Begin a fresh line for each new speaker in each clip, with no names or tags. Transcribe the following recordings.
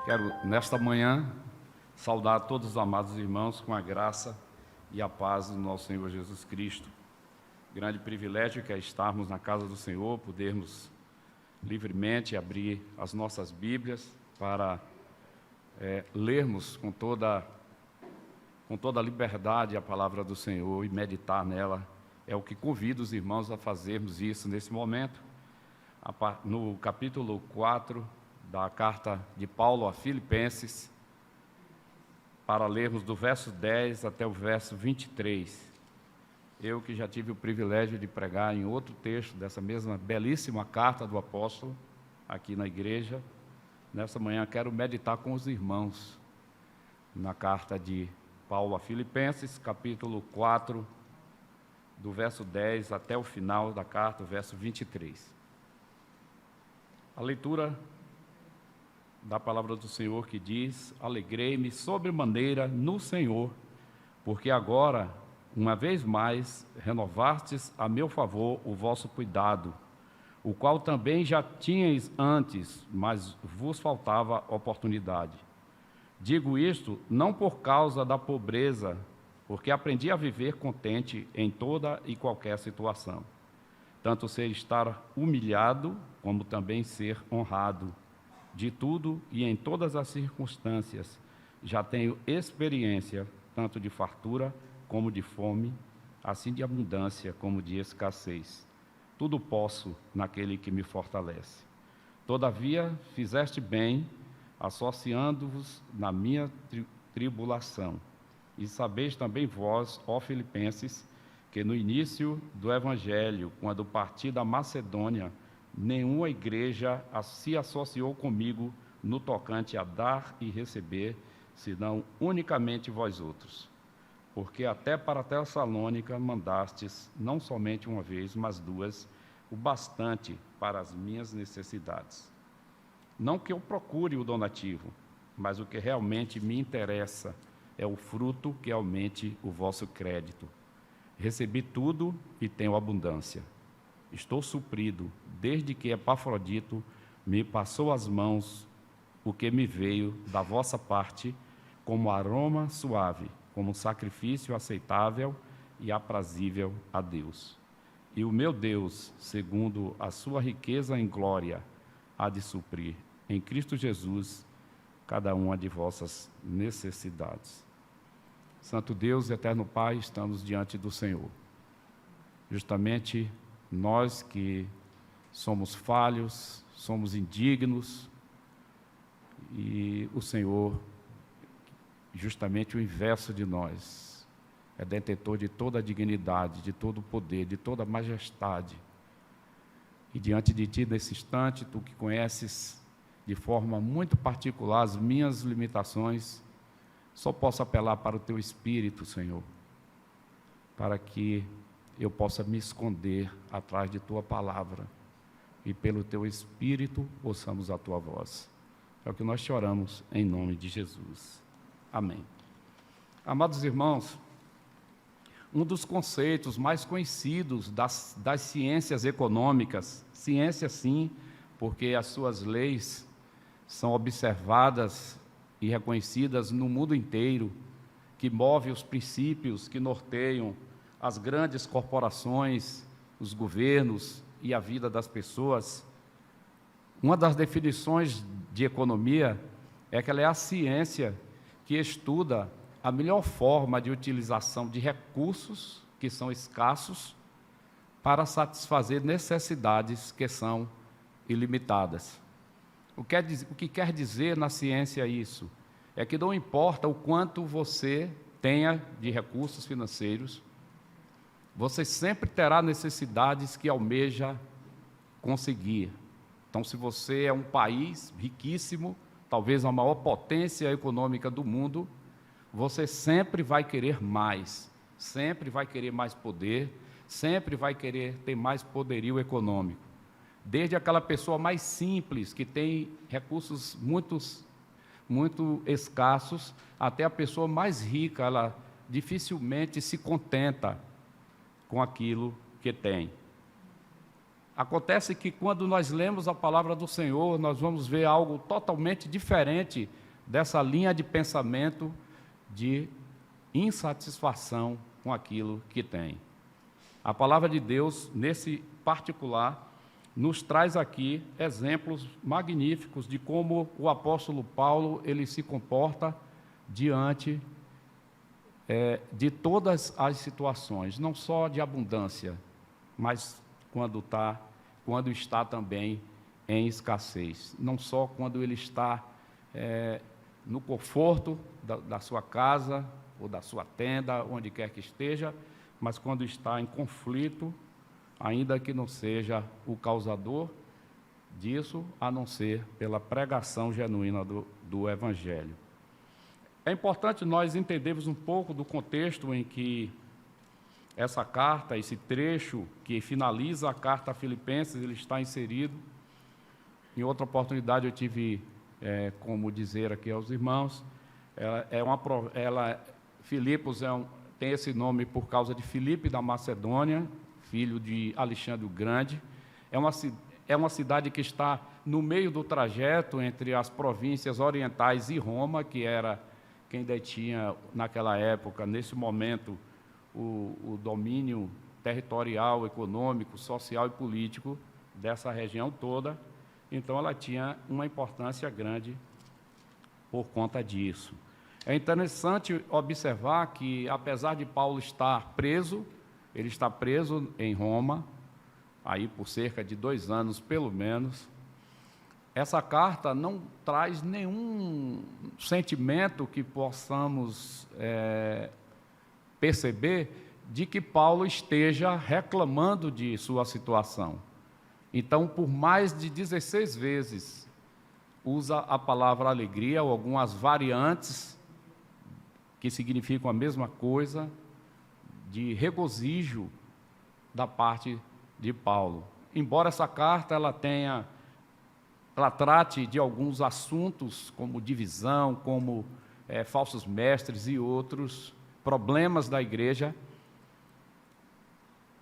Quero, nesta manhã, saudar todos os amados irmãos com a graça e a paz do nosso Senhor Jesus Cristo. Grande privilégio que é estarmos na casa do Senhor, podermos livremente abrir as nossas Bíblias para lermos com toda a liberdade a palavra do Senhor e meditar nela. É o que convido os irmãos a fazermos isso nesse momento. No capítulo 4 da carta de Paulo a Filipenses, para lermos do verso 10 até o verso 23. Eu que já tive o privilégio de pregar em outro texto dessa mesma belíssima carta do apóstolo, aqui na igreja, nessa manhã quero meditar com os irmãos na carta de Paulo a Filipenses, capítulo 4, do verso 10 até o final da carta, o verso 23. A leitura da palavra do Senhor que diz: alegrei-me sobremaneira no Senhor, porque agora, uma vez mais, renovastes a meu favor o vosso cuidado, o qual também já tinhais antes, mas vos faltava oportunidade. Digo isto não por causa da pobreza, porque aprendi a viver contente em toda e qualquer situação, tanto ser estar humilhado, como também ser honrado. De tudo e em todas as circunstâncias, já tenho experiência, tanto de fartura como de fome, assim de abundância como de escassez. Tudo posso naquele que me fortalece. Todavia, fizeste bem, associando-vos na minha tribulação. E sabeis também vós, ó Filipenses, que no início do Evangelho, quando parti da Macedônia, nenhuma igreja se associou comigo no tocante a dar e receber, senão unicamente vós outros. Porque até para Tessalônica mandastes, não somente uma vez, mas duas, o bastante para as minhas necessidades. Não que eu procure o donativo, mas o que realmente me interessa é o fruto que aumente o vosso crédito. Recebi tudo e tenho abundância. Estou suprido, desde que Epafrodito me passou as mãos, o que me veio da vossa parte, como aroma suave, como sacrifício aceitável e aprazível a Deus. E o meu Deus, segundo a sua riqueza em glória, há de suprir, em Cristo Jesus, cada uma de vossas necessidades. Santo Deus, eterno Pai, estamos diante do Senhor. Justamente nós que somos falhos, somos indignos, e o Senhor, justamente o inverso de nós, é detentor de toda a dignidade, de todo o poder, de toda a majestade. E diante de Ti, nesse instante, Tu que conheces de forma muito particular as minhas limitações, só posso apelar para o Teu Espírito, Senhor, para que eu possa me esconder atrás de Tua palavra e pelo Teu Espírito ouçamos a Tua voz. É o que nós te oramos em nome de Jesus. Amém. Amados irmãos, um dos conceitos mais conhecidos das ciências econômicas, ciência sim, porque as suas leis são observadas e reconhecidas no mundo inteiro, que move os princípios que norteiam as grandes corporações, os governos e a vida das pessoas. Uma das definições de economia é que ela é a ciência que estuda a melhor forma de utilização de recursos que são escassos para satisfazer necessidades que são ilimitadas. O que quer dizer na ciência isso? É que não importa o quanto você tenha de recursos financeiros, você sempre terá necessidades que almeja conseguir. Então, se você é um país riquíssimo, talvez a maior potência econômica do mundo, você sempre vai querer mais, sempre vai querer mais poder, sempre vai querer ter mais poderio econômico. Desde aquela pessoa mais simples, que tem recursos muito escassos, até a pessoa mais rica, ela dificilmente se contenta com aquilo que tem. Acontece que quando nós lemos a palavra do Senhor, nós vamos ver algo totalmente diferente dessa linha de pensamento de insatisfação com aquilo que tem. A palavra de Deus, nesse particular, nos traz aqui exemplos magníficos de como o apóstolo Paulo ele se comporta diante de todas as situações, não só de abundância, mas quando está também em escassez, não só quando ele está no conforto da sua casa ou da sua tenda, onde quer que esteja, mas quando está em conflito, ainda que não seja o causador disso, a não ser pela pregação genuína do Evangelho. É importante nós entendermos um pouco do contexto em que essa carta, esse trecho que finaliza a carta a Filipenses, ele está inserido. Em outra oportunidade eu tive como dizer aqui aos irmãos, Filipos tem esse nome por causa de Filipe da Macedônia, filho de Alexandre o Grande. É uma cidade que está no meio do trajeto entre as províncias orientais e Roma, que era quem detinha naquela época, nesse momento, o domínio territorial, econômico, social e político dessa região toda. Então, ela tinha uma importância grande por conta disso. É interessante observar que, apesar de Paulo estar preso, ele está preso em Roma, aí por cerca de 2 anos, pelo menos. Essa carta não traz nenhum sentimento que possamos perceber de que Paulo esteja reclamando de sua situação. Então, por mais de 16 vezes, usa a palavra alegria ou algumas variantes que significam a mesma coisa, de regozijo da parte de Paulo. Embora essa carta ela trate de alguns assuntos, como divisão, como falsos mestres e outros problemas da igreja,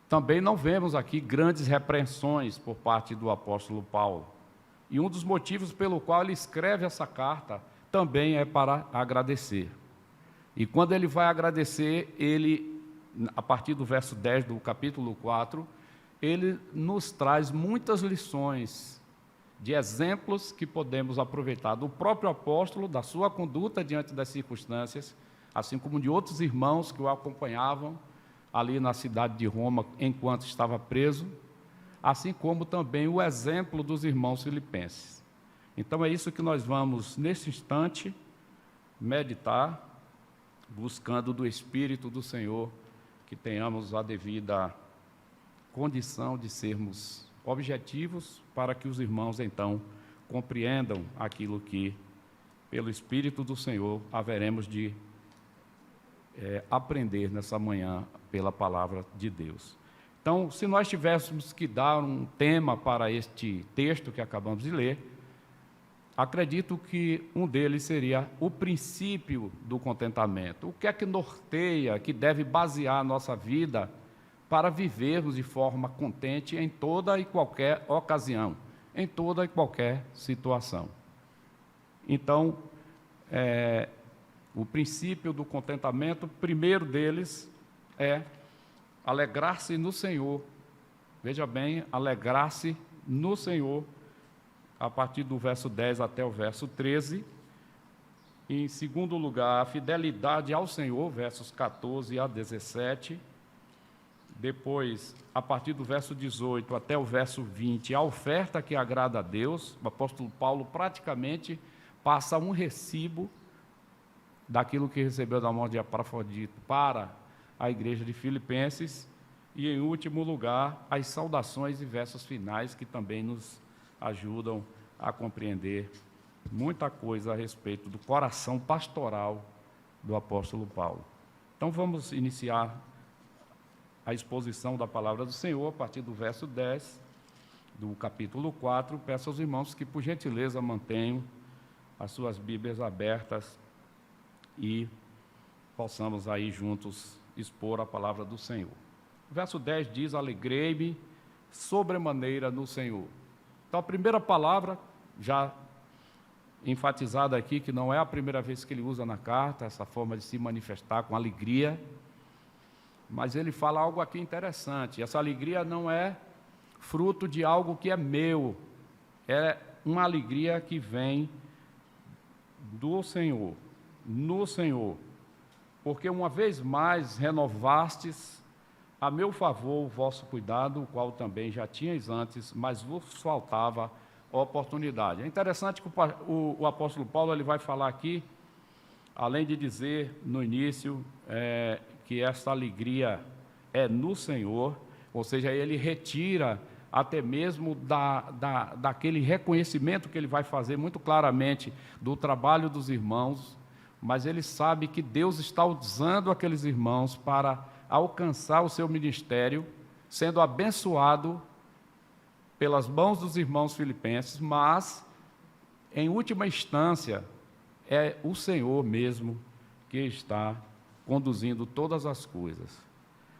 também não vemos aqui grandes repreensões por parte do apóstolo Paulo. E um dos motivos pelo qual ele escreve essa carta também é para agradecer. E quando ele vai agradecer, ele, a partir do verso 10 do capítulo 4, ele nos traz muitas lições de exemplos que podemos aproveitar do próprio apóstolo, da sua conduta diante das circunstâncias, assim como de outros irmãos que o acompanhavam ali na cidade de Roma enquanto estava preso, assim como também o exemplo dos irmãos filipenses. Então é isso que nós vamos, nesse instante, meditar, buscando do Espírito do Senhor que tenhamos a devida condição de sermos objetivos para que os irmãos, então, compreendam aquilo que, pelo Espírito do Senhor, haveremos de aprender nessa manhã pela palavra de Deus. Então, se nós tivéssemos que dar um tema para este texto que acabamos de ler, acredito que um deles seria o princípio do contentamento. O que é que norteia, que deve basear a nossa vida para vivermos de forma contente em toda e qualquer ocasião, em toda e qualquer situação. Então, o princípio do contentamento, o primeiro deles é alegrar-se no Senhor. Veja bem, alegrar-se no Senhor, a partir do verso 10 até o verso 13. Em segundo lugar, a fidelidade ao Senhor, versos 14 a 17. Depois, a partir do verso 18 até o verso 20, a oferta que agrada a Deus. O apóstolo Paulo praticamente passa um recibo daquilo que recebeu da mão de Epafrodito para a igreja de Filipenses. E, em último lugar, as saudações e versos finais que também nos ajudam a compreender muita coisa a respeito do coração pastoral do apóstolo Paulo. Então, vamos iniciar a exposição da palavra do Senhor a partir do verso 10 do capítulo 4. Peço aos irmãos que, por gentileza, mantenham as suas Bíblias abertas e possamos aí juntos expor a palavra do Senhor. O verso 10 diz: alegrei-me sobremaneira no Senhor. Então, a primeira palavra, já enfatizada aqui, que não é a primeira vez que ele usa na carta, essa forma de se manifestar com alegria, mas ele fala algo aqui interessante. Essa alegria não é fruto de algo que é meu, é uma alegria que vem do Senhor, no Senhor, porque uma vez mais renovastes a meu favor o vosso cuidado, o qual também já tinhais antes, mas vos faltava oportunidade. É interessante que o apóstolo Paulo ele vai falar aqui, além de dizer no início que essa alegria é no Senhor, ou seja, ele retira até mesmo daquele reconhecimento que ele vai fazer muito claramente do trabalho dos irmãos, mas ele sabe que Deus está usando aqueles irmãos para alcançar o seu ministério, sendo abençoado pelas mãos dos irmãos filipenses, mas, em última instância, é o Senhor mesmo que está conduzindo todas as coisas.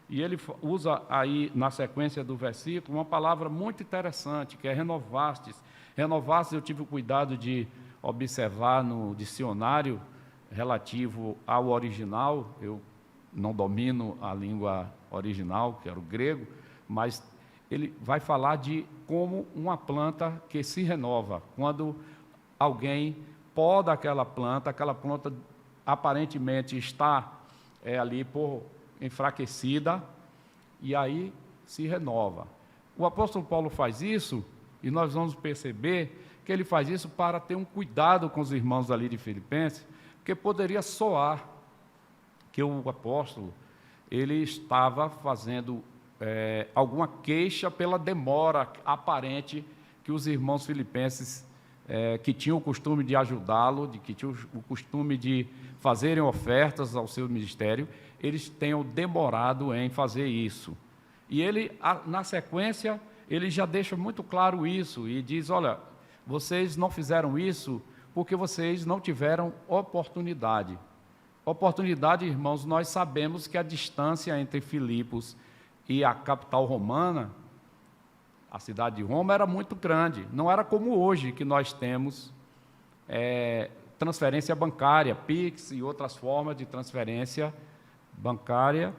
E ele usa aí, na sequência do versículo, uma palavra muito interessante, que é renovastes. Renovastes, eu tive o cuidado de observar no dicionário relativo ao original. Eu não domino a língua original, que era o grego, mas ele vai falar de como uma planta que se renova. Quando alguém poda aquela planta aparentemente está ali por enfraquecida, e aí se renova. O apóstolo Paulo faz isso, e nós vamos perceber que ele faz isso para ter um cuidado com os irmãos ali de Filipenses, porque poderia soar que o apóstolo ele estava fazendo alguma queixa pela demora aparente que os irmãos filipenses, que tinham o costume de ajudá-lo, que tinham o costume de fazerem ofertas ao seu ministério, eles tenham demorado em fazer isso. E ele, na sequência, ele já deixa muito claro isso e diz, olha, vocês não fizeram isso porque vocês não tiveram oportunidade. Oportunidade, irmãos, nós sabemos que a distância entre Filipos e a capital romana, a cidade de Roma, era muito grande. Não era como hoje, que nós temos transferência bancária, Pix e outras formas de transferência bancária.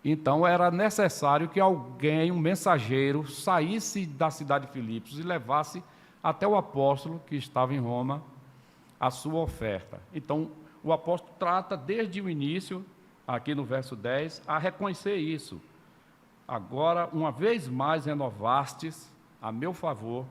Então, era necessário que alguém, um mensageiro, saísse da cidade de Filipos e levasse até o apóstolo, que estava em Roma, a sua oferta. Então, o apóstolo trata, desde o início, aqui no verso 10, a reconhecer isso. Agora, uma vez mais renovastes, a meu favor,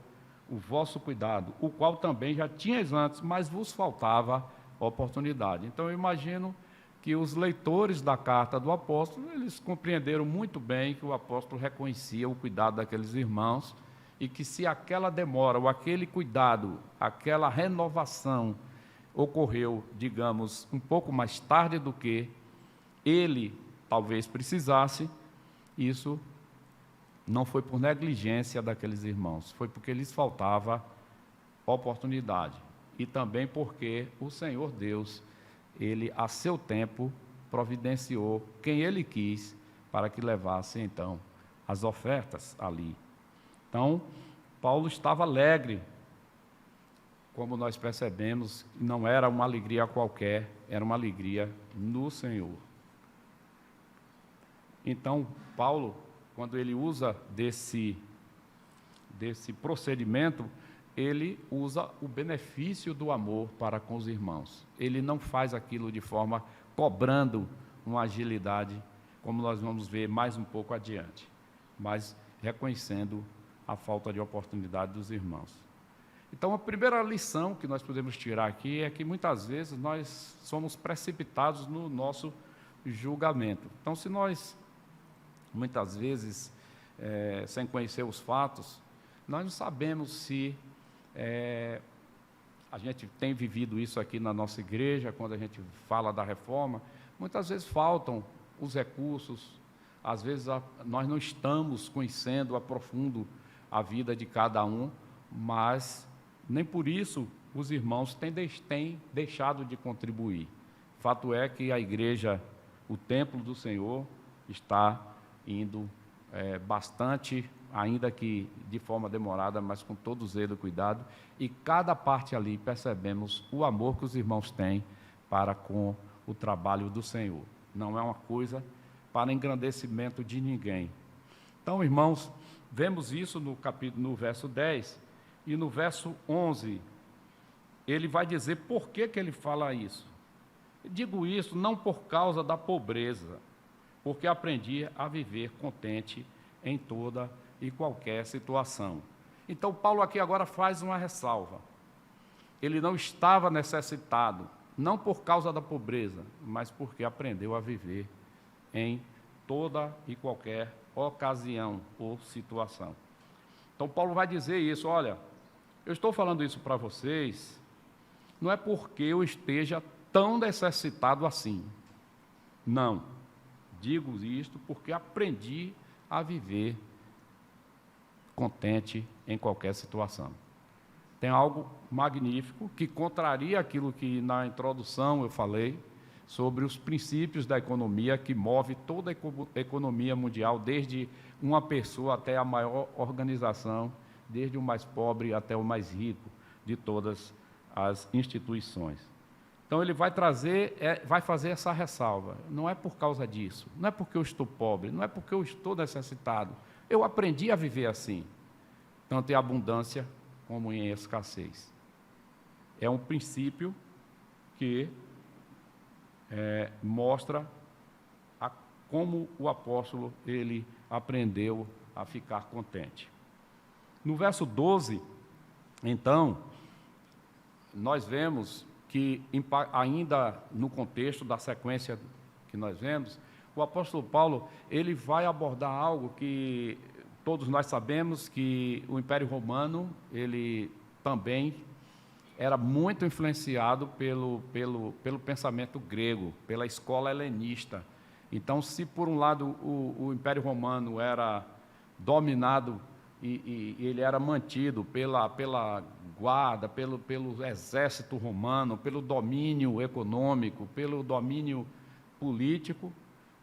o vosso cuidado, o qual também já tinhas antes, mas vos faltava oportunidade. Então, eu imagino que os leitores da carta do apóstolo, eles compreenderam muito bem que o apóstolo reconhecia o cuidado daqueles irmãos e que se aquela demora, ou aquele cuidado, aquela renovação ocorreu, digamos, um pouco mais tarde do que ele talvez precisasse, isso não foi por negligência daqueles irmãos, foi porque lhes faltava oportunidade. E também porque o Senhor Deus, Ele, a seu tempo, providenciou quem Ele quis para que levasse, então, as ofertas ali. Então, Paulo estava alegre, como nós percebemos, não era uma alegria qualquer, era uma alegria no Senhor. Então, Paulo, quando ele usa desse procedimento, ele usa o benefício do amor para com os irmãos. Ele não faz aquilo de forma cobrando uma agilidade, como nós vamos ver mais um pouco adiante, mas reconhecendo a falta de oportunidade dos irmãos. Então, a primeira lição que nós podemos tirar aqui é que muitas vezes nós somos precipitados no nosso julgamento. Então, se nós, muitas vezes, sem conhecer os fatos, nós não sabemos se a gente tem vivido isso aqui na nossa igreja, quando a gente fala da reforma, muitas vezes faltam os recursos, às vezes nós não estamos conhecendo a profundo a vida de cada um, mas nem por isso os irmãos têm deixado de contribuir. Fato é que a igreja, o templo do Senhor, está indo bastante, ainda que de forma demorada, mas com todo zelo e cuidado, e cada parte ali percebemos o amor que os irmãos têm para com o trabalho do Senhor. Não é uma coisa para engrandecimento de ninguém. Então, irmãos, vemos isso no verso 10, e no verso 11, ele vai dizer por que ele fala isso. Digo isso não por causa da pobreza, porque aprendi a viver contente em toda e qualquer situação. Então, Paulo aqui agora faz uma ressalva. Ele não estava necessitado, não por causa da pobreza, mas porque aprendeu a viver em toda e qualquer ocasião ou situação. Então, Paulo vai dizer isso, olha, eu estou falando isso para vocês, não é porque eu esteja tão necessitado assim. Não. Digo isto porque aprendi a viver contente em qualquer situação. Tem algo magnífico que contraria aquilo que na introdução eu falei sobre os princípios da economia que move toda a economia mundial, desde uma pessoa até a maior organização, desde o mais pobre até o mais rico de todas as instituições. Então ele vai fazer essa ressalva. Não é por causa disso, não é porque eu estou pobre, não é porque eu estou necessitado. Eu aprendi a viver assim, tanto em abundância como em escassez. É um princípio que mostra como o apóstolo ele aprendeu a ficar contente. No verso 12, então, nós vemos que, ainda no contexto da sequência que nós vemos, o apóstolo Paulo ele vai abordar algo que todos nós sabemos, que o Império Romano ele também era muito influenciado pelo pensamento grego, pela escola helenista. Então, se por um lado o Império Romano era dominado e ele era mantido pela guarda, pelo exército romano, pelo domínio econômico, pelo domínio político,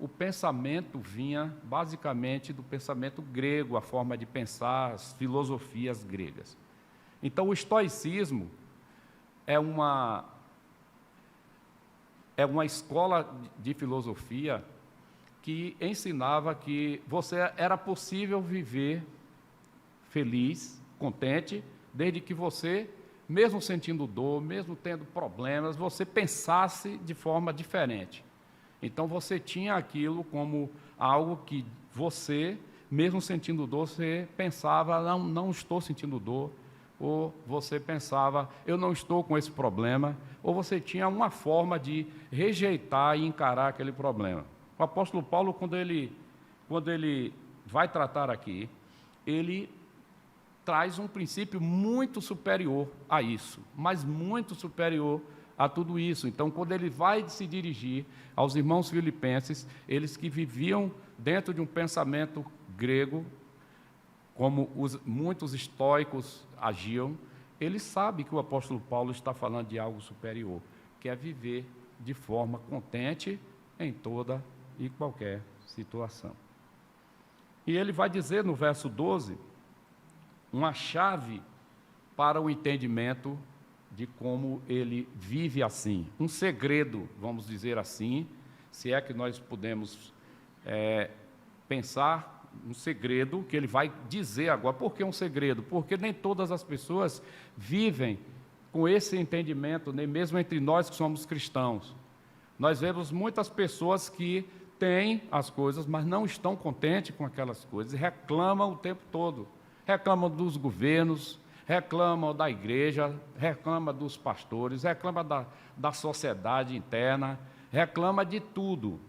o pensamento vinha basicamente do pensamento grego, a forma de pensar, as filosofias gregas. Então, o estoicismo é uma escola de filosofia que ensinava que era possível viver feliz, contente, desde que você, mesmo sentindo dor, mesmo tendo problemas, você pensasse de forma diferente. Então, você tinha aquilo como algo que você, mesmo sentindo dor, você pensava, não estou sentindo dor, ou você pensava, eu não estou com esse problema, ou você tinha uma forma de rejeitar e encarar aquele problema. O apóstolo Paulo, quando ele vai tratar aqui, ele traz um princípio muito superior a isso, mas muito superior a tudo isso. Então, quando ele vai se dirigir aos irmãos filipenses, eles que viviam dentro de um pensamento grego, como muitos estoicos agiam, ele sabe que o apóstolo Paulo está falando de algo superior, que é viver de forma contente em toda e qualquer situação. E ele vai dizer no verso 12, uma chave para o entendimento de como ele vive assim. Um segredo, vamos dizer assim, se é que nós podemos pensar um segredo que ele vai dizer agora. Por que um segredo? Porque nem todas as pessoas vivem com esse entendimento, nem mesmo entre nós que somos cristãos. Nós vemos muitas pessoas que têm as coisas, mas não estão contentes com aquelas coisas, e reclamam o tempo todo. Reclamam dos governos, reclamam da igreja, reclamam dos pastores, reclamam da sociedade interna, reclamam de tudo.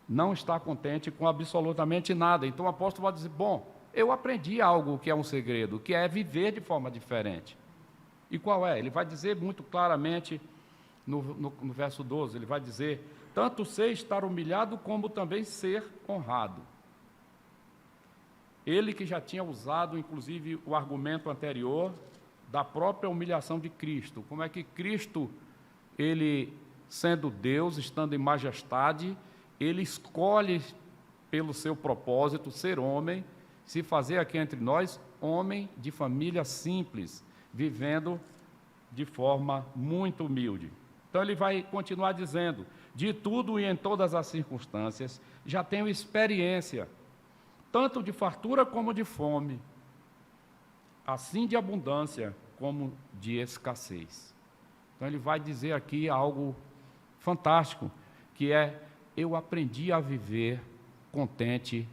Não está contente com absolutamente nada. Então o apóstolo vai dizer, bom, eu aprendi algo que é um segredo, que é viver de forma diferente. E qual é? Ele vai dizer muito claramente no verso 12, ele vai dizer, tanto sei estar humilhado como também ser honrado. Ele que já tinha usado, inclusive, o argumento anterior da própria humilhação de Cristo. Como é que Cristo, ele, sendo Deus, estando em majestade, ele escolhe pelo seu propósito, ser homem, se fazer aqui entre nós homem de família simples, vivendo de forma muito humilde. Então ele vai continuar dizendo: de tudo e em todas as circunstâncias, já tenho experiência, tanto de fartura como de fome, assim de abundância como de escassez. Então ele vai dizer aqui algo fantástico, que é: eu aprendi a viver contente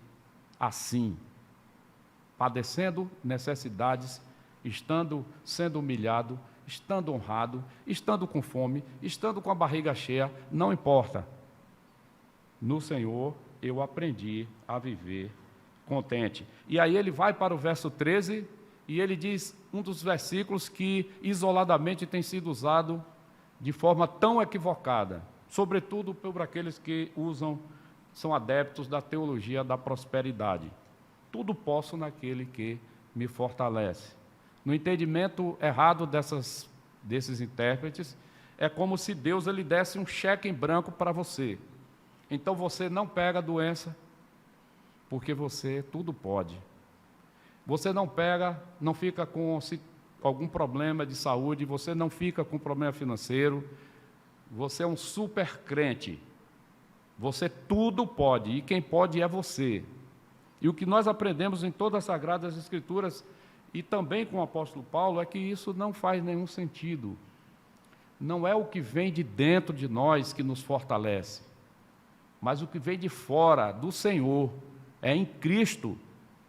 assim, padecendo necessidades, sendo humilhado, estando honrado, estando com fome, estando com a barriga cheia, não importa. No Senhor eu aprendi a viver contente. E aí ele vai para o verso 13 e ele diz um dos versículos que isoladamente tem sido usado de forma tão equivocada, sobretudo por aqueles que são adeptos da teologia da prosperidade. Tudo posso naquele que me fortalece. No entendimento errado desses intérpretes, é como se Deus ele desse um cheque em branco para você. Então você não pega a doença, porque você tudo pode. Você não fica com algum problema de saúde, você não fica com problema financeiro, você é um super crente. Você tudo pode, e quem pode é você. E o que nós aprendemos em todas as Sagradas Escrituras, e também com o apóstolo Paulo, é que isso não faz nenhum sentido. Não é o que vem de dentro de nós que nos fortalece, mas o que vem de fora, do Senhor. É em Cristo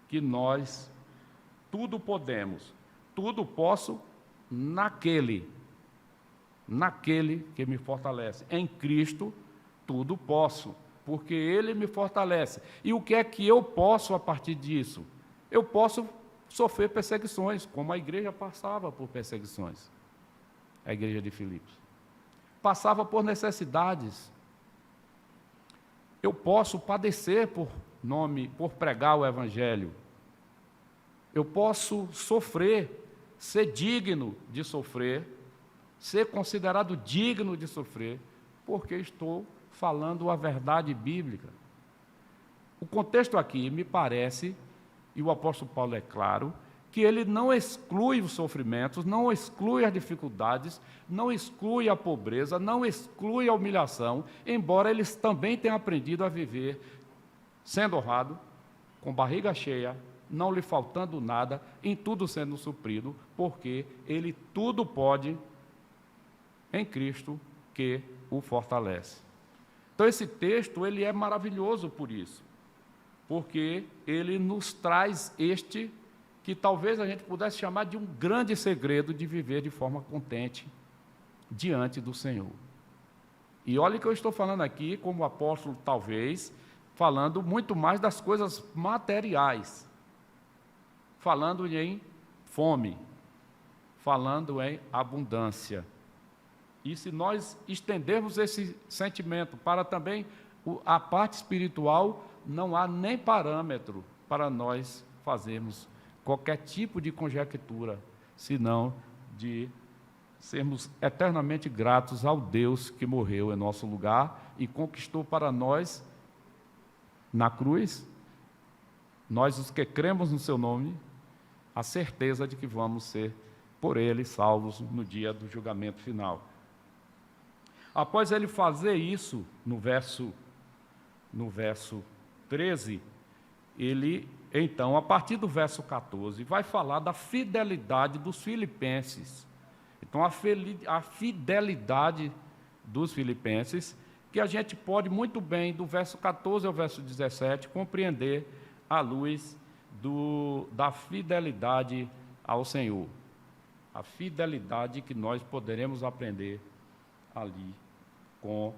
que nós tudo podemos, tudo posso naquele que me fortalece. Em Cristo tudo posso, porque Ele me fortalece. E o que é que eu posso a partir disso? Eu posso sofrer perseguições, como a igreja passava por perseguições. A igreja de Filipos passava por necessidades. Eu posso padecer por pregar o Evangelho. Eu posso sofrer, ser digno de sofrer, ser considerado digno de sofrer, porque estou falando a verdade bíblica. O contexto aqui me parece, e o apóstolo Paulo é claro, que ele não exclui os sofrimentos, não exclui as dificuldades, não exclui a pobreza, não exclui a humilhação, embora eles também tenham aprendido a viver sendo honrado, com barriga cheia, não lhe faltando nada, em tudo sendo suprido, porque ele tudo pode em Cristo que o fortalece. Então esse texto ele é maravilhoso por isso, porque ele nos traz que talvez a gente pudesse chamar de um grande segredo de viver de forma contente diante do Senhor. E olha que eu estou falando aqui, como apóstolo, talvez, falando muito mais das coisas materiais, falando em fome, falando em abundância. E se nós estendermos esse sentimento para também a parte espiritual, não há nem parâmetro para nós fazermos qualquer tipo de conjectura, senão de sermos eternamente gratos ao Deus que morreu em nosso lugar e conquistou para nós, na cruz, nós os que cremos no seu nome, a certeza de que vamos ser, por ele, salvos no dia do julgamento final. Após ele fazer isso, no verso 13, ele, então, a partir do verso 14, vai falar da fidelidade dos filipenses. Então, a fidelidade dos filipenses, que a gente pode muito bem, do verso 14 ao verso 17, compreender à luz da fidelidade ao Senhor. A fidelidade que nós poderemos aprender ali com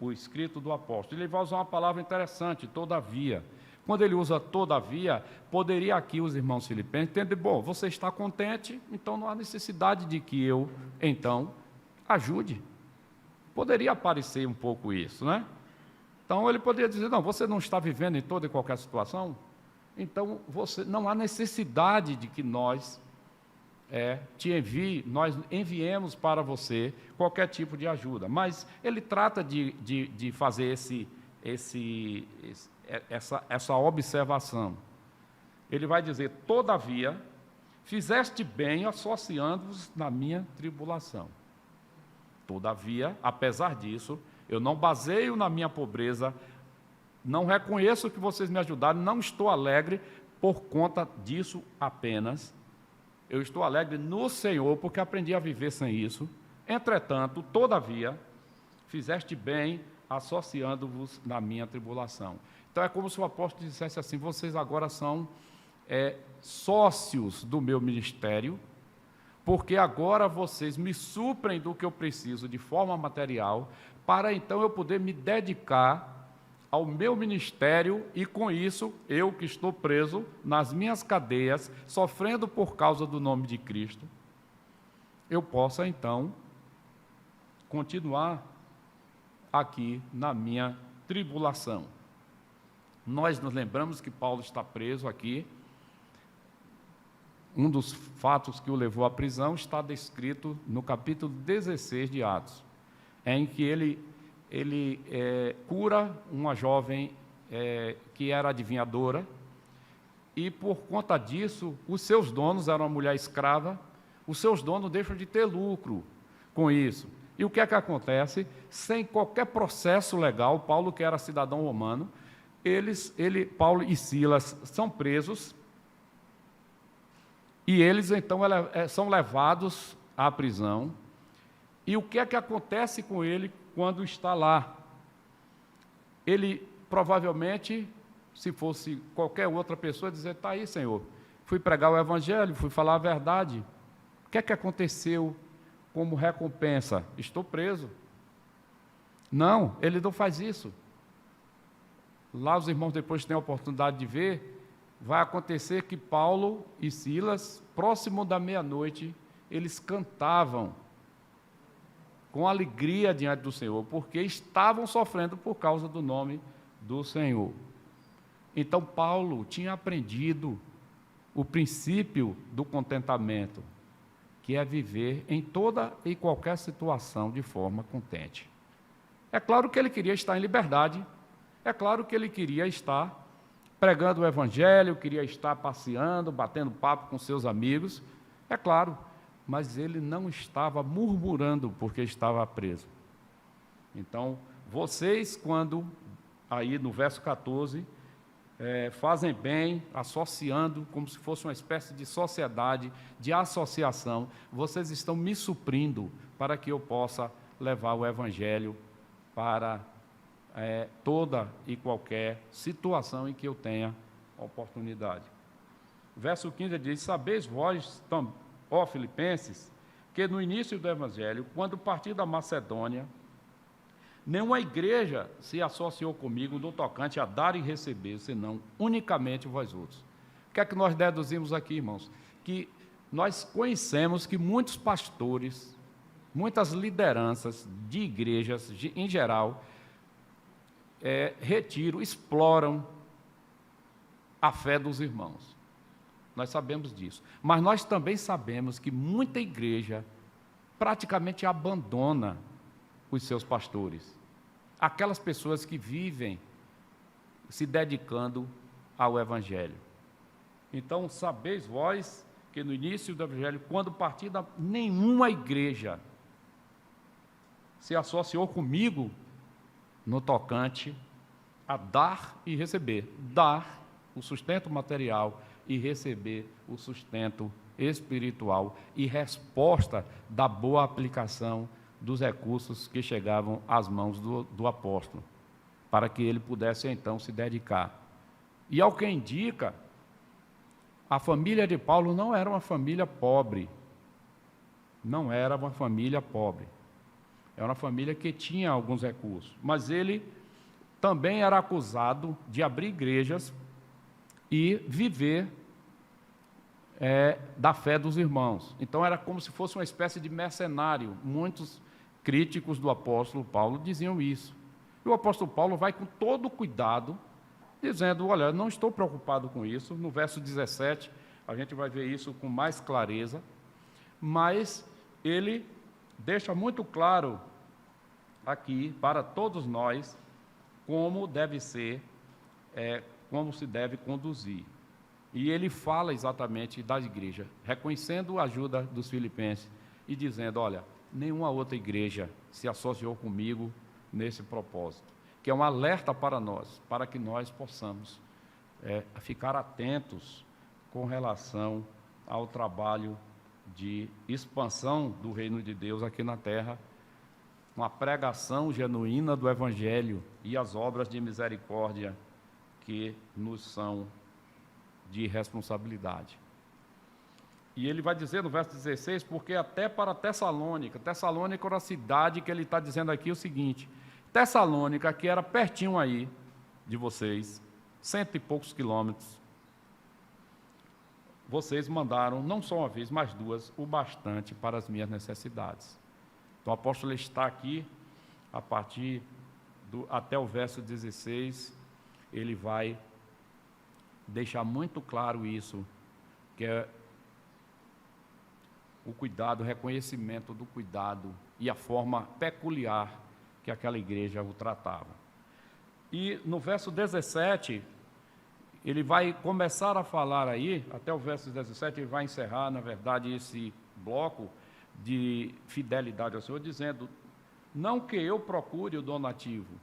o escrito do apóstolo. Ele vai usar uma palavra interessante, todavia. Quando ele usa todavia, poderia aqui os irmãos filipenses entender: bom, você está contente, então não há necessidade de que eu, então, ajude. Poderia aparecer um pouco isso, né? Então ele poderia dizer: não, você não está vivendo em toda e qualquer situação, então não há necessidade de que nós nós enviemos para você qualquer tipo de ajuda. Mas ele trata de fazer essa observação. Ele vai dizer: todavia, fizeste bem associando-vos na minha tribulação. Todavia, apesar disso, eu não baseio na minha pobreza, não reconheço que vocês me ajudaram, não estou alegre por conta disso apenas. Eu estou alegre no Senhor, porque aprendi a viver sem isso. Entretanto, todavia, fizeste bem associando-vos na minha tribulação. Então, é como se o apóstolo dissesse assim: vocês agora são sócios do meu ministério, porque agora vocês me suprem do que eu preciso de forma material, para então eu poder me dedicar ao meu ministério e, com isso, eu que estou preso nas minhas cadeias, sofrendo por causa do nome de Cristo, eu possa, então, continuar aqui na minha tribulação. Nós nos lembramos que Paulo está preso aqui. Um dos fatos que o levou à prisão está descrito no capítulo 16 de Atos, em que ele cura uma jovem que era adivinhadora, e por conta disso, os seus donos, eram uma mulher escrava, os seus donos deixam de ter lucro com isso. E o que é que acontece? Sem qualquer processo legal, Paulo, que era cidadão romano, Paulo e Silas são presos, e eles, então, são levados à prisão. E o que é que acontece com ele quando está lá? Ele, provavelmente, se fosse qualquer outra pessoa, dizer: está aí, Senhor, fui pregar o Evangelho, fui falar a verdade. O que é que aconteceu como recompensa? Estou preso. Não, ele não faz isso. Lá os irmãos depois têm a oportunidade de ver. Vai acontecer que Paulo e Silas, próximo da meia-noite, eles cantavam com alegria diante do Senhor, porque estavam sofrendo por causa do nome do Senhor. Então, Paulo tinha aprendido o princípio do contentamento, que é viver em toda e qualquer situação de forma contente. É claro que ele queria estar em liberdade, é claro que ele queria estar pregando o Evangelho, queria estar passeando, batendo papo com seus amigos, é claro, mas ele não estava murmurando porque estava preso. Então, vocês, quando, aí no verso 14, fazem bem, associando, como se fosse uma espécie de sociedade, de associação, vocês estão me suprindo para que eu possa levar o Evangelho para toda e qualquer situação em que eu tenha oportunidade. Verso 15 diz: sabeis vós, ó Filipenses, que no início do Evangelho, quando parti da Macedônia, nenhuma igreja se associou comigo no tocante a dar e receber, senão unicamente vós outros. O que é que nós deduzimos aqui, irmãos? Que nós conhecemos que muitos pastores, muitas lideranças de igrejas, em geral, exploram a fé dos irmãos. Nós sabemos disso. Mas nós também sabemos que muita igreja praticamente abandona os seus pastores. Aquelas pessoas que vivem se dedicando ao Evangelho. Então, sabeis vós que no início do Evangelho, quando parti nenhuma igreja se associou comigo no tocante a dar e receber. Dar o sustento material e receber o sustento espiritual e resposta da boa aplicação dos recursos que chegavam às mãos do apóstolo, para que ele pudesse então se dedicar. E ao que indica, a família de Paulo não era uma família pobre, não era uma família pobre, era uma família que tinha alguns recursos, mas ele também era acusado de abrir igrejas e viver da fé dos irmãos. Então era como se fosse uma espécie de mercenário. Muitos críticos do apóstolo Paulo diziam isso. E o apóstolo Paulo vai com todo cuidado, dizendo: olha, não estou preocupado com isso. No verso 17, a gente vai ver isso com mais clareza, mas ele deixa muito claro aqui para todos nós como deve ser, como se deve conduzir. E ele fala exatamente da igreja, reconhecendo a ajuda dos filipenses e dizendo, olha, nenhuma outra igreja se associou comigo nesse propósito, que é um alerta para nós, para que nós possamos ficar atentos com relação ao trabalho de expansão do reino de Deus aqui na terra, uma pregação genuína do Evangelho e as obras de misericórdia que nos são de responsabilidade. E ele vai dizer no verso 16, porque até para Tessalônica era a cidade que ele está dizendo aqui o seguinte, Tessalônica, que era pertinho aí de vocês, 100 e poucos quilômetros, vocês mandaram, não só uma vez, mas duas, o bastante para as minhas necessidades. Então, o apóstolo está aqui, a partir até o verso 16, ele vai deixar muito claro isso, que é o cuidado, o reconhecimento do cuidado e a forma peculiar que aquela igreja o tratava. E no verso 17, ele vai começar a falar aí, até o verso 17, ele vai encerrar, na verdade, esse bloco de fidelidade ao Senhor, dizendo, não que eu procure o donativo,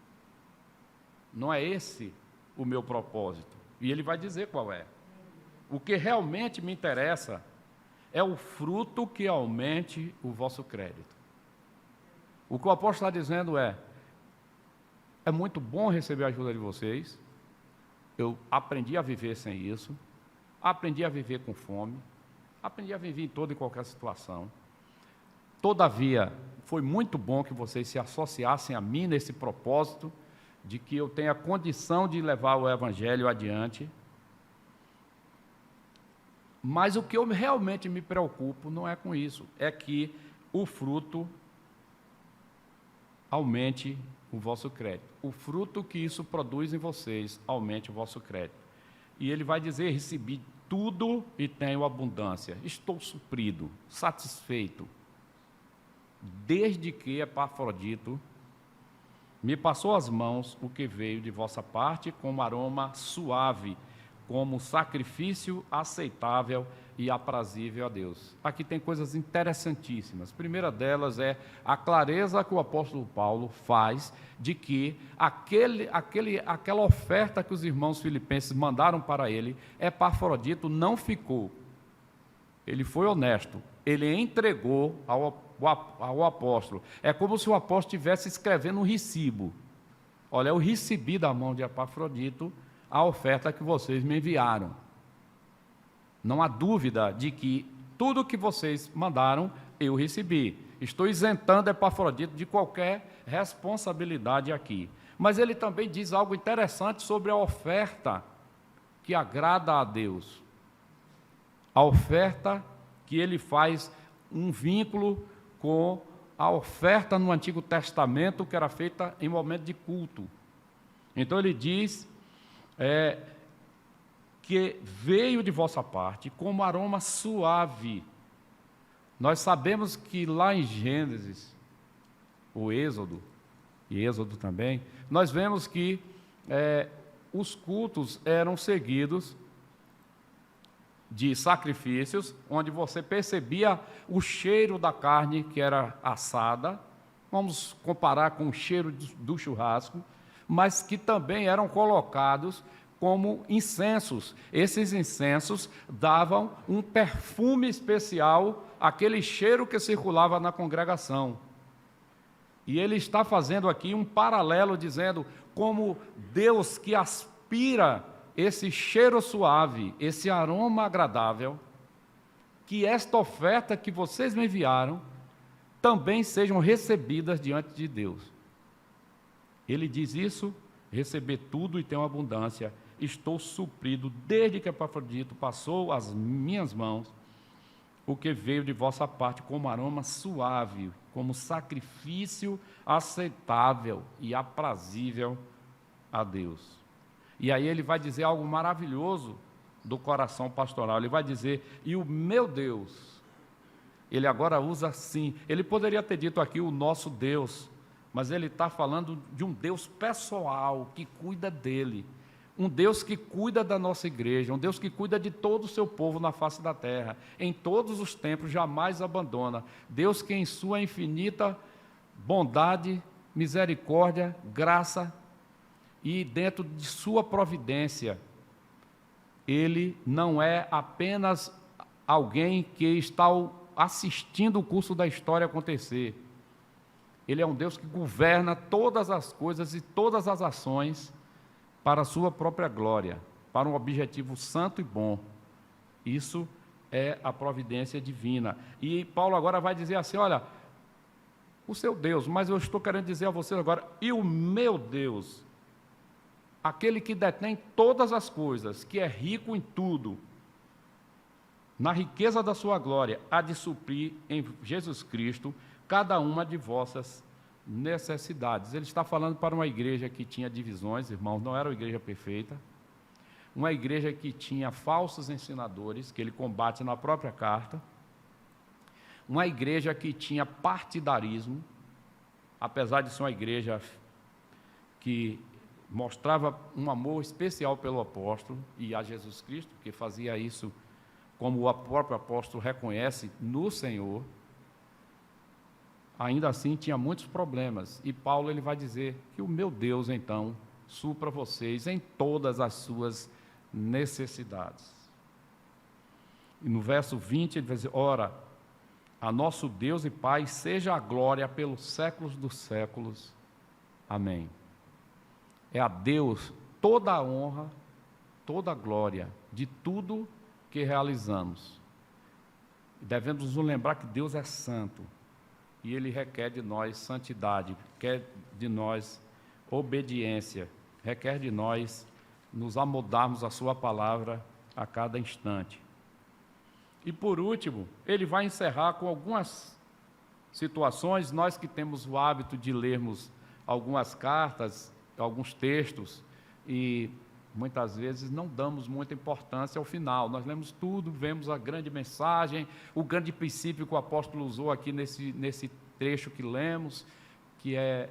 não é esse o meu propósito. E ele vai dizer qual é. O que realmente me interessa é o fruto que aumente o vosso crédito. O que o apóstolo está dizendo é muito bom receber a ajuda de vocês, eu aprendi a viver sem isso, aprendi a viver com fome, aprendi a viver em toda e qualquer situação. Todavia, foi muito bom que vocês se associassem a mim nesse propósito de que eu tenha condição de levar o Evangelho adiante. Mas o que eu realmente me preocupo não é com isso, é que o fruto aumente o vosso crédito. O fruto que isso produz em vocês aumente o vosso crédito. E ele vai dizer, recebi tudo e tenho abundância. Estou suprido, satisfeito. Desde que Epafrodito me passou às mãos o que veio de vossa parte como aroma suave, como sacrifício aceitável e aprazível a Deus. Aqui tem coisas interessantíssimas. A primeira delas é a clareza que o apóstolo Paulo faz de que aquela oferta que os irmãos filipenses mandaram para ele, Epafrodito não ficou. Ele foi honesto. Ele entregou ao apóstolo. É como se o apóstolo estivesse escrevendo um recibo. Olha, eu recebi da mão de Epafrodito a oferta que vocês me enviaram. Não há dúvida de que tudo que vocês mandaram, eu recebi. Estou isentando Epafrodito de qualquer responsabilidade aqui. Mas ele também diz algo interessante sobre a oferta que agrada a Deus. A oferta que ele faz um vínculo com a oferta no Antigo Testamento que era feita em momento de culto. Então ele diz que veio de vossa parte como aroma suave. Nós sabemos que lá em Gênesis, o Êxodo, e Êxodo também, nós vemos que os cultos eram seguidos de sacrifícios, onde você percebia o cheiro da carne que era assada, vamos comparar com o cheiro do churrasco, mas que também eram colocados como incensos. Esses incensos davam um perfume especial àquele cheiro que circulava na congregação. E ele está fazendo aqui um paralelo, dizendo como Deus que aspira esse cheiro suave, esse aroma agradável, que esta oferta que vocês me enviaram também sejam recebidas diante de Deus. Ele diz isso, receber tudo e ter uma abundância. Estou suprido desde que Epafrodito passou às minhas mãos o que veio de vossa parte como aroma suave, como sacrifício aceitável e aprazível a Deus. E aí ele vai dizer algo maravilhoso do coração pastoral. Ele vai dizer, e o meu Deus, ele agora usa assim, ele poderia ter dito aqui o nosso Deus, mas ele está falando de um Deus pessoal, que cuida dele. Um Deus que cuida da nossa igreja, um Deus que cuida de todo o seu povo na face da terra. Em todos os tempos, jamais abandona. Deus que em sua infinita bondade, misericórdia, graça e dentro de sua providência, ele não é apenas alguém que está assistindo o curso da história acontecer. Ele é um Deus que governa todas as coisas e todas as ações para a sua própria glória, para um objetivo santo e bom. Isso é a providência divina. E Paulo agora vai dizer assim, olha, o seu Deus, mas eu estou querendo dizer a vocês agora, e o meu Deus, aquele que detém todas as coisas, que é rico em tudo, na riqueza da sua glória, há de suprir em Jesus Cristo cada uma de vossas necessidades. Ele está falando para uma igreja que tinha divisões, irmãos, não era uma igreja perfeita, uma igreja que tinha falsos ensinadores, que ele combate na própria carta, uma igreja que tinha partidarismo, apesar de ser uma igreja que mostrava um amor especial pelo apóstolo e a Jesus Cristo, que fazia isso como o próprio apóstolo reconhece no Senhor. Ainda assim tinha muitos problemas, e Paulo ele vai dizer que o meu Deus, então, supra vocês em todas as suas necessidades. E no verso 20 ele vai dizer, ora, a nosso Deus e Pai seja a glória pelos séculos dos séculos. Amém. É a Deus toda a honra, toda a glória de tudo que realizamos. Devemos nos lembrar que Deus é santo, e Ele requer de nós santidade, requer de nós obediência, requer de nós nos amoldarmos à sua palavra a cada instante. E por último, ele vai encerrar com algumas situações, nós que temos o hábito de lermos algumas cartas, alguns textos, e muitas vezes não damos muita importância ao final. Nós lemos tudo, vemos a grande mensagem, o grande princípio que o apóstolo usou aqui nesse trecho que lemos, que é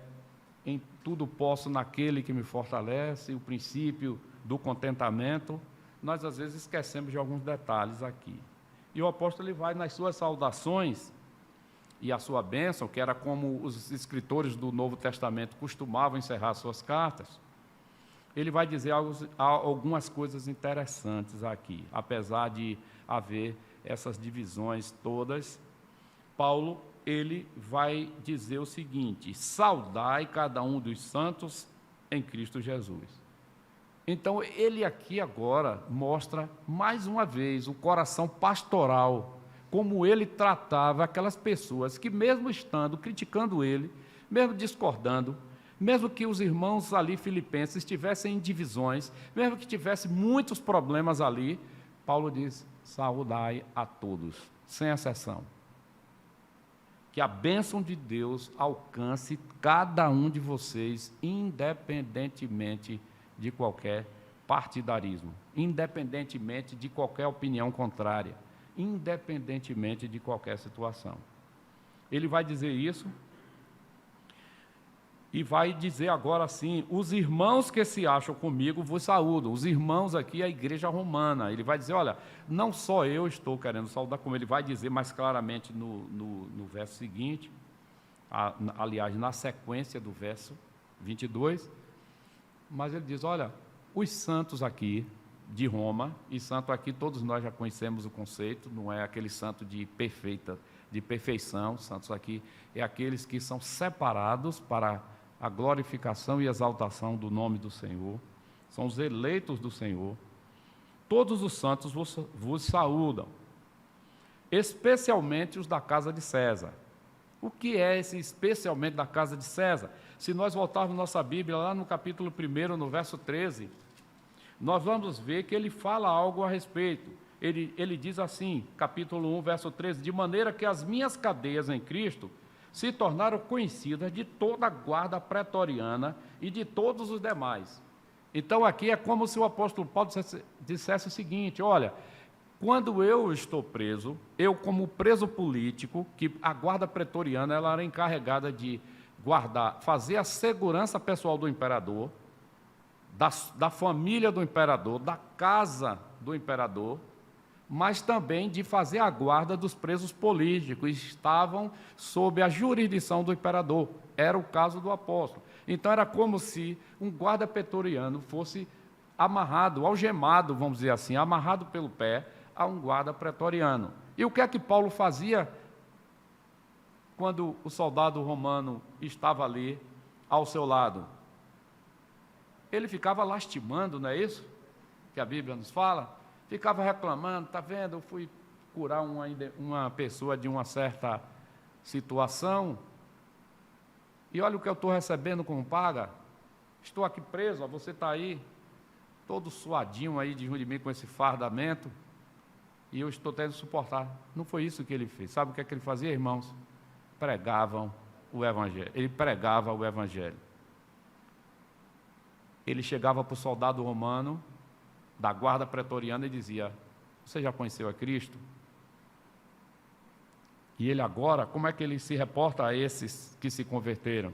em tudo posso naquele que me fortalece, o princípio do contentamento. Nós às vezes esquecemos de alguns detalhes aqui. E o apóstolo ele vai nas suas saudações e a sua bênção, que era como os escritores do Novo Testamento costumavam encerrar suas cartas, ele vai dizer algumas coisas interessantes aqui. Apesar de haver essas divisões todas, Paulo ele vai dizer o seguinte: saudai cada um dos santos em Cristo Jesus. Então, ele aqui agora mostra mais uma vez o coração pastoral, como ele tratava aquelas pessoas que, mesmo estando criticando ele, mesmo discordando, mesmo que os irmãos ali filipenses estivessem em divisões, mesmo que tivesse muitos problemas ali, Paulo diz, saudai a todos, sem exceção. Que a bênção de Deus alcance cada um de vocês, independentemente de qualquer partidarismo, independentemente de qualquer opinião contrária, independentemente de qualquer situação. Ele vai dizer isso, e vai dizer agora assim, os irmãos que se acham comigo vos saúdam. Os irmãos aqui é a igreja romana. Ele vai dizer, olha, não só eu estou querendo saudar, como ele vai dizer mais claramente no verso seguinte, aliás, na sequência do verso 22, mas ele diz, olha, os santos aqui de Roma, e santo aqui todos nós já conhecemos o conceito, não é aquele santo de perfeição, santos aqui é aqueles que são separados para a glorificação e exaltação do nome do Senhor, são os eleitos do Senhor. Todos os santos vos saúdam, especialmente os da casa de César. O que é esse especialmente da casa de César? Se nós voltarmos nossa Bíblia, lá no capítulo 1, no verso 13, nós vamos ver que ele fala algo a respeito. Ele diz assim, capítulo 1, verso 13, de maneira que as minhas cadeias em Cristo se tornaram conhecidas de toda a guarda pretoriana e de todos os demais. Então, aqui é como se o apóstolo Paulo dissesse o seguinte, olha, quando eu estou preso, eu como preso político, que a guarda pretoriana ela era encarregada de guardar, fazer a segurança pessoal do imperador, da família do imperador, da casa do imperador, mas também de fazer a guarda dos presos políticos, que estavam sob a jurisdição do imperador. Era o caso do apóstolo. Então, era como se um guarda pretoriano fosse amarrado, algemado, vamos dizer assim, amarrado pelo pé a um guarda pretoriano. E o que é que Paulo fazia quando o soldado romano estava ali ao seu lado? Ele ficava lastimando, não é isso que a Bíblia nos fala? Ficava reclamando, está vendo, eu fui curar uma pessoa de uma certa situação, e olha o que eu estou recebendo como paga, estou aqui preso, ó, você está aí, todo suadinho aí de mim com esse fardamento, e eu estou tendo que suportar. Não foi isso que ele fez. Sabe o que é que ele fazia, irmãos? Pregavam o Evangelho. Ele pregava o Evangelho. Ele chegava para o soldado romano da guarda pretoriana e dizia: você já conheceu a Cristo? E ele agora, como é que ele se reporta a esses que se converteram?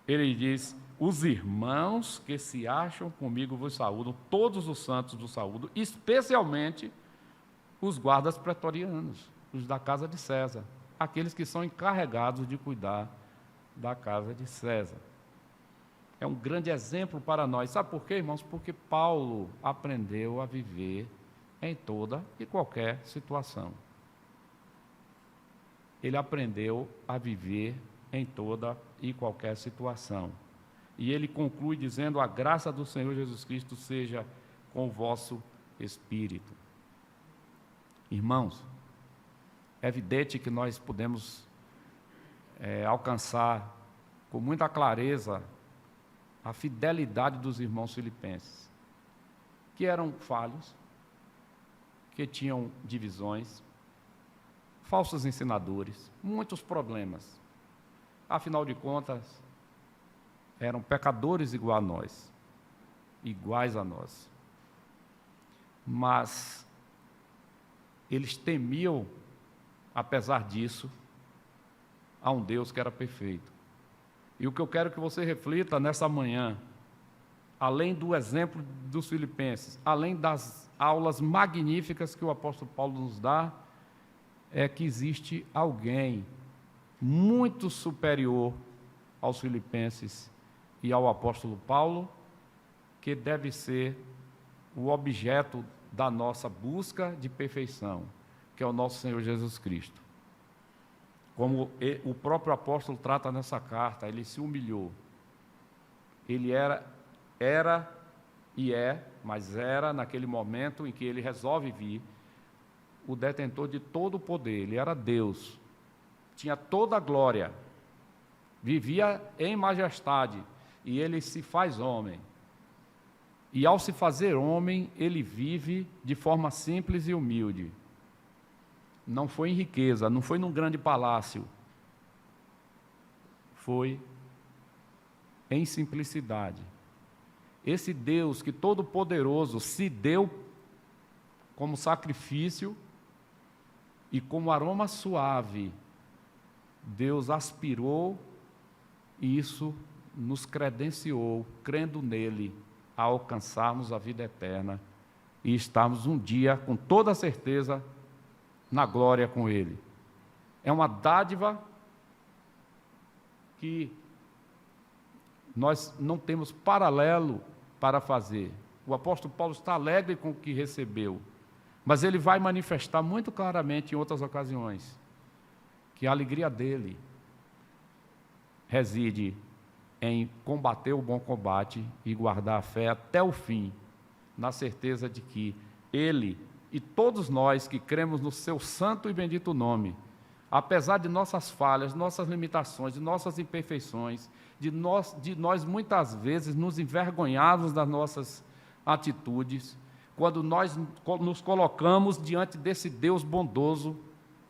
Ele diz: os irmãos que se acham comigo vos saúdam, todos os santos vos saúdam, especialmente os guardas pretorianos, os da casa de César, aqueles que são encarregados de cuidar da casa de César. É um grande exemplo para nós. Sabe por quê, irmãos? Porque Paulo aprendeu a viver em toda e qualquer situação. Ele aprendeu a viver em toda e qualquer situação. E ele conclui dizendo: a graça do Senhor Jesus Cristo seja com o vosso espírito. Irmãos, é evidente que nós podemos alcançar com muita clareza a fidelidade dos irmãos filipenses, que eram falhos, que tinham divisões, falsos ensinadores, muitos problemas. Afinal de contas, eram pecadores iguais a nós. Mas eles temiam, apesar disso, a um Deus que era perfeito. E o que eu quero que você reflita nessa manhã, além do exemplo dos filipenses, além das aulas magníficas que o apóstolo Paulo nos dá, é que existe alguém muito superior aos filipenses e ao apóstolo Paulo, que deve ser o objeto da nossa busca de perfeição, que é o nosso Senhor Jesus Cristo. Como o próprio apóstolo trata nessa carta, ele se humilhou. Ele era e é, mas era naquele momento em que ele resolve vir, o detentor de todo o poder. Ele era Deus, tinha toda a glória, vivia em majestade, e ele se faz homem. E ao se fazer homem, ele vive de forma simples e humilde. Não foi em riqueza, não foi num grande palácio, foi em simplicidade. Esse Deus que todo-poderoso se deu como sacrifício e como aroma suave, Deus aspirou e isso nos credenciou, crendo nele, a alcançarmos a vida eterna e estarmos um dia, com toda certeza, na glória com ele. É uma dádiva que nós não temos paralelo para fazer. O apóstolo Paulo está alegre com o que recebeu, mas ele vai manifestar muito claramente em outras ocasiões que a alegria dele reside em combater o bom combate e guardar a fé até o fim, na certeza de que ele e todos nós que cremos no seu santo e bendito nome, apesar de nossas falhas, nossas limitações, de nossas imperfeições, de nós muitas vezes nos envergonharmos das nossas atitudes, quando nós nos colocamos diante desse Deus bondoso,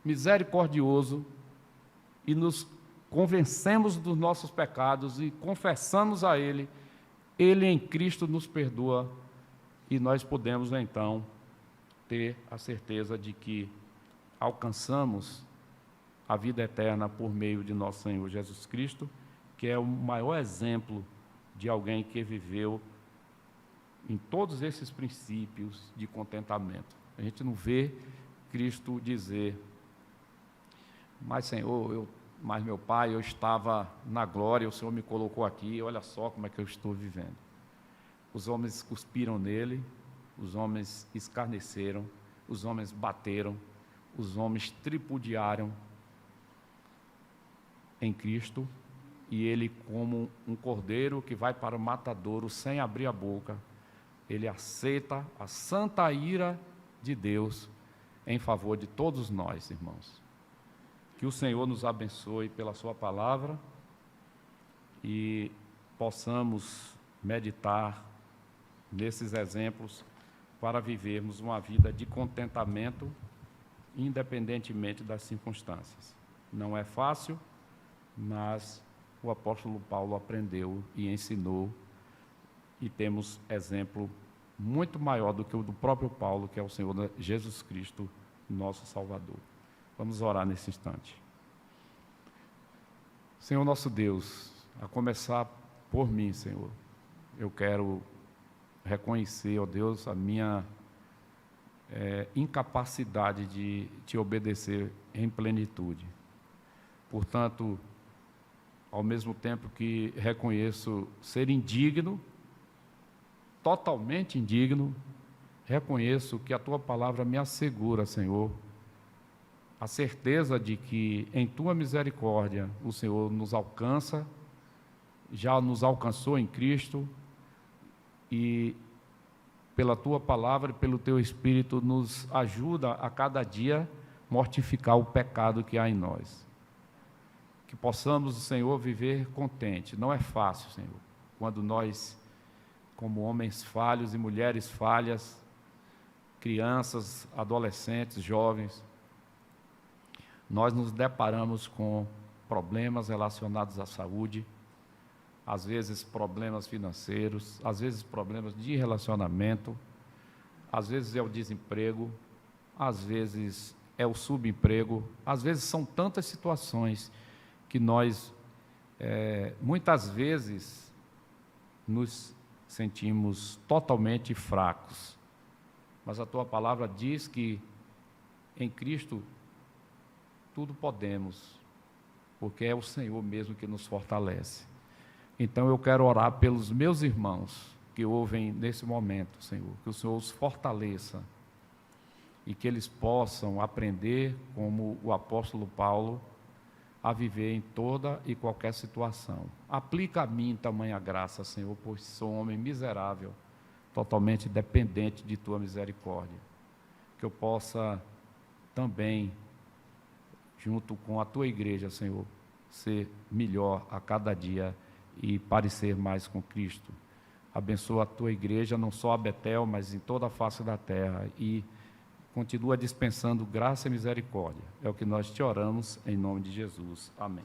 misericordioso, e nos convencemos dos nossos pecados e confessamos a Ele, Ele em Cristo nos perdoa, e nós podemos então ter a certeza de que alcançamos a vida eterna por meio de nosso Senhor Jesus Cristo, que é o maior exemplo de alguém que viveu em todos esses princípios de contentamento. A gente não vê Cristo dizer: mas Senhor, mas meu Pai, eu estava na glória, o Senhor me colocou aqui, olha só como é que eu estou vivendo. Os homens cuspiram nele, os homens escarneceram, os homens bateram, os homens tripudiaram em Cristo, e ele, como um cordeiro que vai para o matadouro sem abrir a boca, ele aceita a santa ira de Deus em favor de todos nós, irmãos. Que o Senhor nos abençoe pela sua palavra e possamos meditar nesses exemplos para vivermos uma vida de contentamento, independentemente das circunstâncias. Não é fácil, mas o apóstolo Paulo aprendeu e ensinou, e temos exemplo muito maior do que o do próprio Paulo, que é o Senhor Jesus Cristo, nosso Salvador. Vamos orar nesse instante. Senhor nosso Deus, a começar por mim, Senhor, eu quero reconhecer, ó Deus, a minha incapacidade de te obedecer em plenitude. Portanto, ao mesmo tempo que reconheço ser indigno, totalmente indigno, reconheço que a Tua palavra me assegura, Senhor, a certeza de que em Tua misericórdia o Senhor nos alcança, já nos alcançou em Cristo, e pela Tua palavra e pelo Teu Espírito nos ajuda a cada dia mortificar o pecado que há em nós. Que possamos, Senhor, viver contente. Não é fácil, Senhor, quando nós, como homens falhos e mulheres falhas, crianças, adolescentes, jovens, nós nos deparamos com problemas relacionados à saúde, às vezes problemas financeiros, às vezes problemas de relacionamento, às vezes é o desemprego, às vezes é o subemprego, às vezes são tantas situações que nós, muitas vezes, nos sentimos totalmente fracos. Mas a Tua palavra diz que em Cristo tudo podemos, porque é o Senhor mesmo que nos fortalece. Então eu quero orar pelos meus irmãos que ouvem nesse momento, Senhor, que o Senhor os fortaleça e que eles possam aprender, como o apóstolo Paulo, a viver em toda e qualquer situação. Aplica a mim tamanha graça, Senhor, pois sou um homem miserável, totalmente dependente de Tua misericórdia. Que eu possa também, junto com a Tua igreja, Senhor, ser melhor a cada dia e parecer mais com Cristo. Abençoa a Tua igreja, não só a Betel, mas em toda a face da terra, e continua dispensando graça e misericórdia. É o que nós te oramos, em nome de Jesus. Amém.